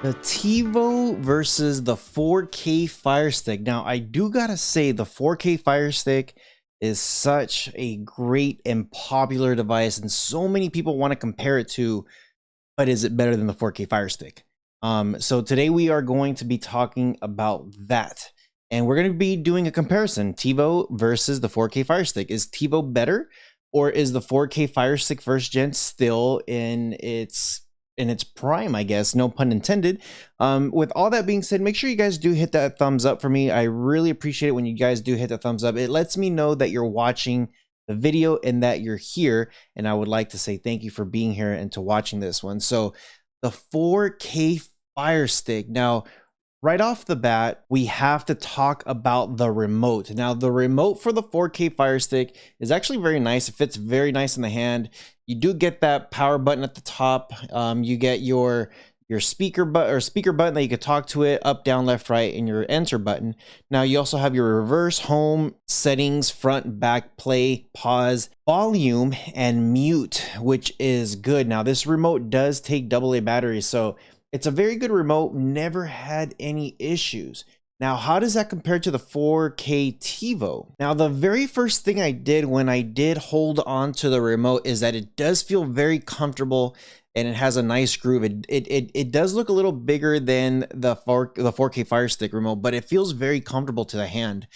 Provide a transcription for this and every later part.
The Tivo versus the 4K Firestick. Now, I do gotta say, the 4K Firestick is such a great and popular device, and so many people want to compare it to, but is it better than the 4K Firestick? So today we are going to be talking about that, and we're going to be doing a comparison: Tivo versus the 4K Firestick. Is Tivo better, or is the 4K Firestick first gen still in its prime, I guess, no pun intended? With all that being said, make sure you guys do hit that thumbs up for me. I really appreciate it when you guys do hit the thumbs up. It lets me know that you're watching the video and that you're here, and I would like to say thank you for being here and to watching this one. So the 4K Fire Stick. Now, right off the bat, we have to talk about the remote. Now, the remote for the 4K Fire Stick is actually very nice. It fits very nice in the hand. You do get that power button at the top. You get your speaker button that you could talk to it, up, down, left, right, and your enter button. Now, you also have your reverse, home, settings, front, back, play, pause, volume, and mute, which is good. Now, this remote does take AA batteries, so it's a very good remote. Never had any issues. Now, how does that compare to the 4K Tivo? Now, the very first thing I did when I did hold on to the remote is that it does feel very comfortable and it has a nice groove. It does look a little bigger than the 4K Fire Stick remote, but it feels very comfortable to the hand.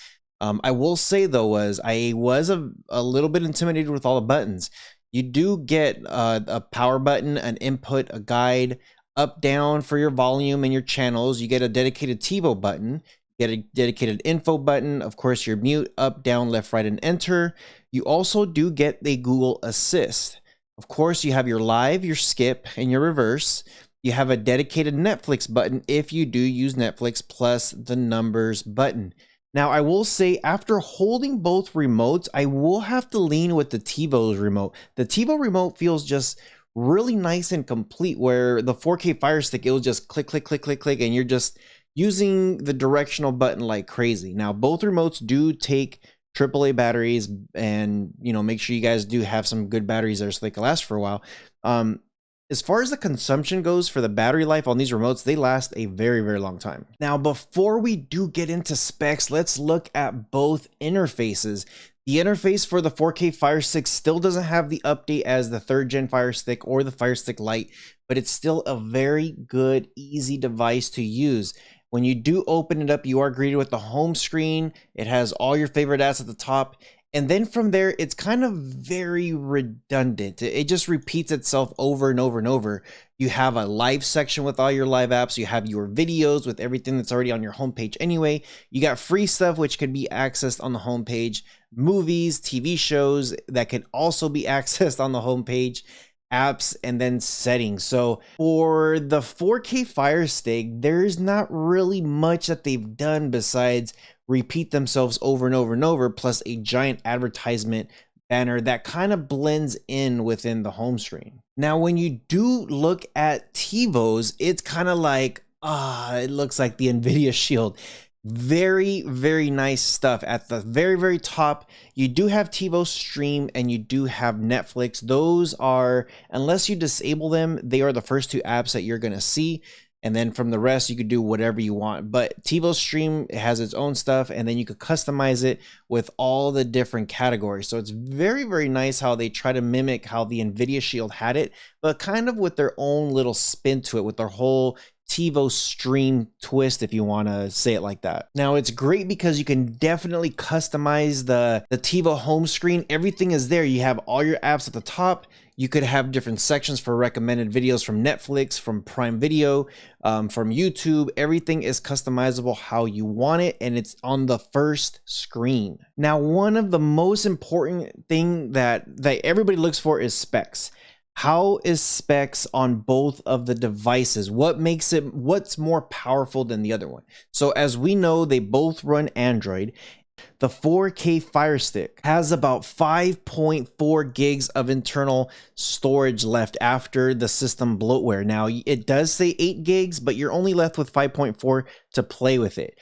I will say though, I was a little bit intimidated with all the buttons. You do get a power button, an input, a guide, up, down for your volume and your channels. You get a dedicated Tivo button, you get a dedicated info button, of course your mute, up, down, left, right, and enter. You also do get the Google Assist. Of course, you have your live, your skip, and your reverse. You have a dedicated Netflix button if you do use Netflix, plus the numbers button. Now, I will say, after holding both remotes, I will have to lean with the Tivo's remote. The Tivo remote feels just really nice and complete, where the 4K Fire Stick, it will just click, click, click, click, click, and you're just using the directional button like crazy. Now, both remotes do take AAA batteries, and make sure you guys do have some good batteries there so they can last for a while. As far as the consumption goes for the battery life on these remotes, they last a very, very long time. Now, before we do get into specs, let's look at both interfaces. The interface for the 4K Fire Stick still doesn't have the update as the 3rd gen Fire Stick or the Fire Stick Lite, but it's still a very good, easy device to use. When you do open it up, you are greeted with the home screen. It has all your favorite apps at the top. And then from there, it's kind of very redundant. It just repeats itself over and over and over. You have a live section with all your live apps. You have your videos with everything that's already on your homepage anyway. You got free stuff, which can be accessed on the homepage. Movies, TV shows that can also be accessed on the homepage. Apps, and then settings. So for the 4K Fire Stick, there's not really much that they've done besides repeat themselves over and over and over, plus a giant advertisement banner that kind of blends in within the home screen. Now, when you do look at Tivo's, it's kind of like, it looks like the NVIDIA Shield. Very, very nice stuff. At the very, very top, you do have Tivo Stream and you do have Netflix. Those are, unless you disable them, they are the first two apps that you're going to see. And then from the rest, you could do whatever you want. But Tivo Stream has its own stuff, and then you could customize it with all the different categories. So it's very, very nice how they try to mimic how the NVIDIA Shield had it, but kind of with their own little spin to it, with their whole Tivo Stream twist, if you want to say it like that. Now, it's great because you can definitely customize the Tivo home screen. Everything is there. You have all your apps at the top. You could have different sections for recommended videos from Netflix, from Prime Video, from YouTube. Everything is customizable how you want it, and it's on the first screen. Now, one of the most important thing that everybody looks for is specs. How is specs on both of the devices? What makes it, what's more powerful than the other one? So as we know, they both run Android. The 4K Fire Stick has about 5.4 gigs of internal storage left after the system bloatware. Now, it does say 8 gigs, but you're only left with 5.4 to play with it.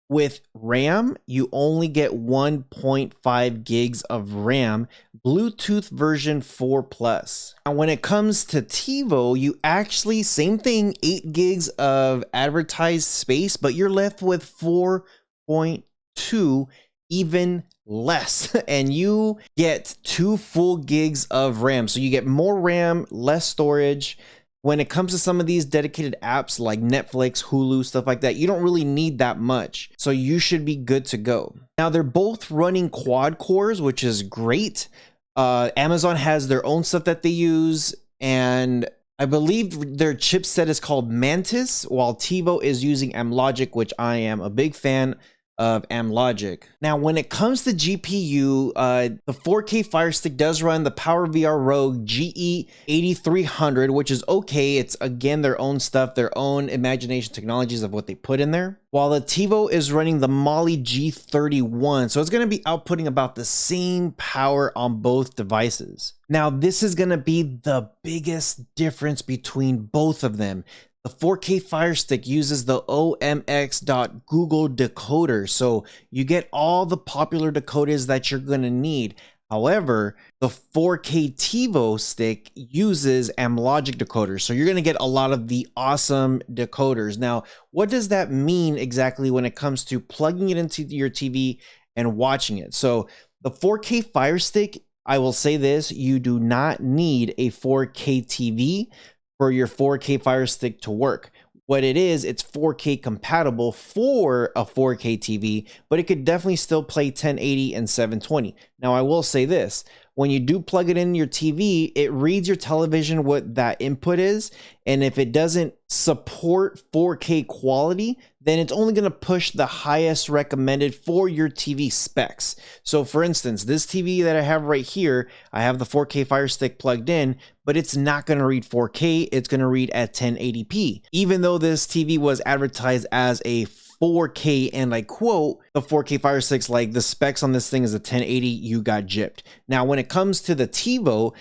With RAM, you only get 1.5 gigs of RAM, Bluetooth version 4 Plus. Now, when it comes to Tivo, you actually, same thing, 8 gigs of advertised space, but you're left with 4.2, even less, and you get 2 full gigs of RAM. So you get more RAM, less storage. When it comes to some of these dedicated apps like Netflix, Hulu, stuff like that, you don't really need that much. So you should be good to go. Now, they're both running quad cores, which is great. Amazon has their own stuff that they use, and I believe their chipset is called Mantis, while Tivo is using Amlogic, which I am a big fan of Amlogic. Now, when it comes to GPU, the 4K Firestick does run the PowerVR Rogue GE8300, which is okay. It's, again, their own stuff, their own imagination technologies of what they put in there. While the Tivo is running the Mali G31, so it's going to be outputting about the same power on both devices. Now, this is going to be the biggest difference between both of them. The 4K Firestick uses the omx.google decoder, so you get all the popular decoders that you're going to need. However, the 4K Tivo stick uses Amlogic decoders, so you're going to get a lot of the awesome decoders. Now, what does that mean exactly when it comes to plugging it into your TV and watching it? So the 4K Firestick, I will say this, you do not need a 4K TV for your 4K Firestick to work. What it is, it's 4K compatible for a 4K TV, but it could definitely still play 1080 and 720. Now, I will say this, when you do plug it in your TV, it reads your television what that input is, and if it doesn't support 4K quality, then it's only going to push the highest recommended for your TV specs. So for instance, this TV that I have right here, I have the 4K Firestick plugged in, but it's not going to read 4K, it's going to read at 1080p. Even though this TV was advertised as a 4K, and I quote, the 4K Firestick's like, the specs on this thing is a 1080, you got gypped. Now, when it comes to the Tivo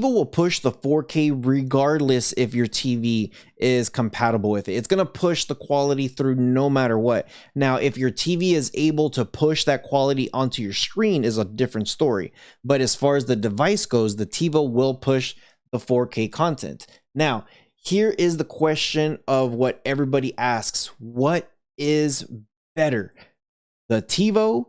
will push the 4K regardless if your TV is compatible with it. It's going to push the quality through no matter what. Now, if your TV is able to push that quality onto your screen is a different story. But as far as the device goes, the Tivo will push the 4K content. Now, here is the question of what everybody asks. What is better, the Tivo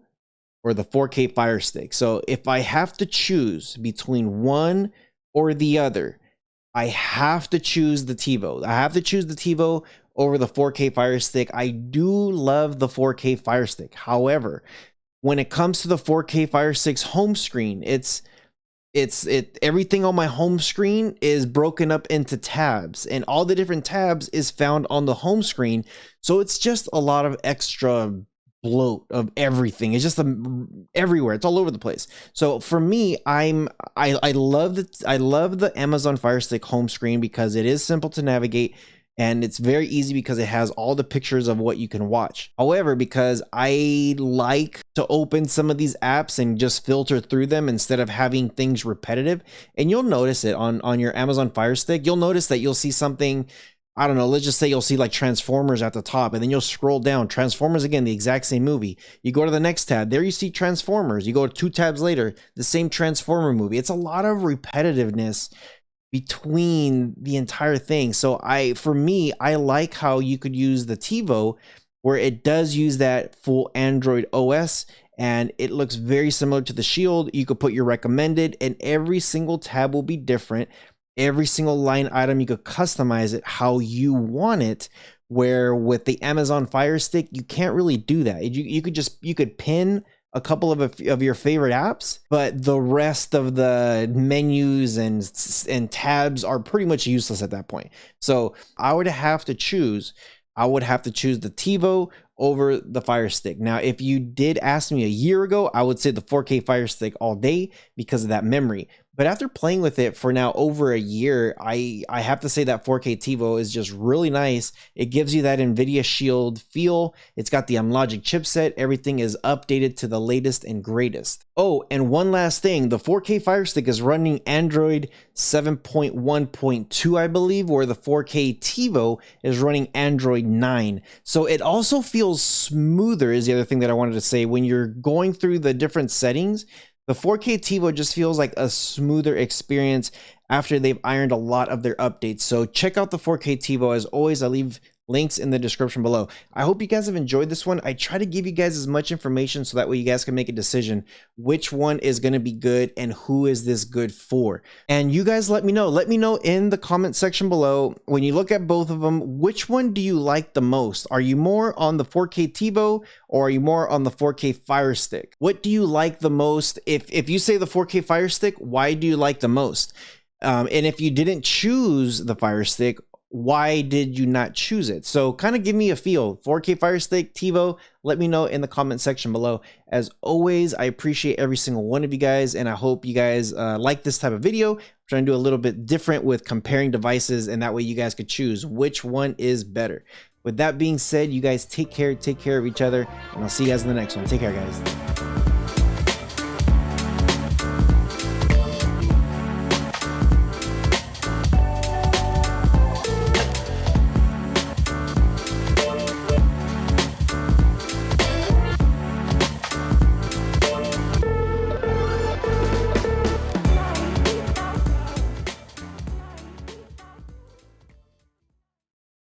or the 4K Firestick? So if I have to choose between one or the other, I have to choose the Tivo. I have to choose the Tivo over the 4K Firestick. I do love the 4K Firestick. However, when it comes to the 4K Firestick's home screen, everything on my home screen is broken up into tabs, and all the different tabs is found on the home screen. So it's just a lot of extra bloat of everything. It's just everywhere. It's all over the place. So for me, I love the Amazon Fire Stick home screen because it is simple to navigate. And it's very easy because it has all the pictures of what you can watch. However, because I like to open some of these apps and just filter through them instead of having things repetitive, and you'll notice it on your Amazon Fire Stick, you'll notice that you'll see something, I don't know, let's just say you'll see like Transformers at the top, and then you'll scroll down, Transformers again, the exact same movie. You go to the next tab, there you see Transformers. You go 2 tabs later, the same Transformer movie. It's a lot of repetitiveness between the entire thing. So for me, I like how you could use the Tivo where it does use that full Android OS and it looks very similar to the Shield. You could put your recommended and every single tab will be different. Every single line item, you could customize it how you want it, where with the Amazon Fire Stick, you can't really do that. You could pin a couple of your favorite apps, but the rest of the menus and tabs are pretty much useless at that point. So I would have to choose the Tivo over the Fire Stick. Now, if you did ask me a year ago, I would say the 4K Fire Stick all day because of that memory. But after playing with it for now over a year, I have to say that 4K TiVo is just really nice. It gives you that NVIDIA Shield feel. It's got the Amlogic chipset. Everything is updated to the latest and greatest. Oh, and one last thing, the 4K Firestick is running Android 7.1.2, I believe, where the 4K TiVo is running Android 9. So it also feels smoother is the other thing that I wanted to say. When you're going through the different settings, the 4K TiVo just feels like a smoother experience after they've ironed a lot of their updates. So check out the 4K TiVo. As always, I leave links in the description below. I hope you guys have enjoyed this one. I try to give you guys as much information so that way you guys can make a decision which one is going to be good and who is this good for. And you guys let me know. Let me know in the comment section below, when you look at both of them, which one do you like the most? Are you more on the 4K TiVo or are you more on the 4K Firestick? What do you like the most? If you say the 4K Firestick, why do you like the most? And if you didn't choose the Firestick, why did you not choose it? So kind of give me a feel. 4K Firestick, TiVo, let me know in the comment section below. As always, I appreciate every single one of you guys, and I hope you guys like this type of video. I'm trying to do a little bit different with comparing devices, and that way you guys could choose which one is better. With that being said, you guys take care of each other, and I'll see you guys in the next one. Take care, guys.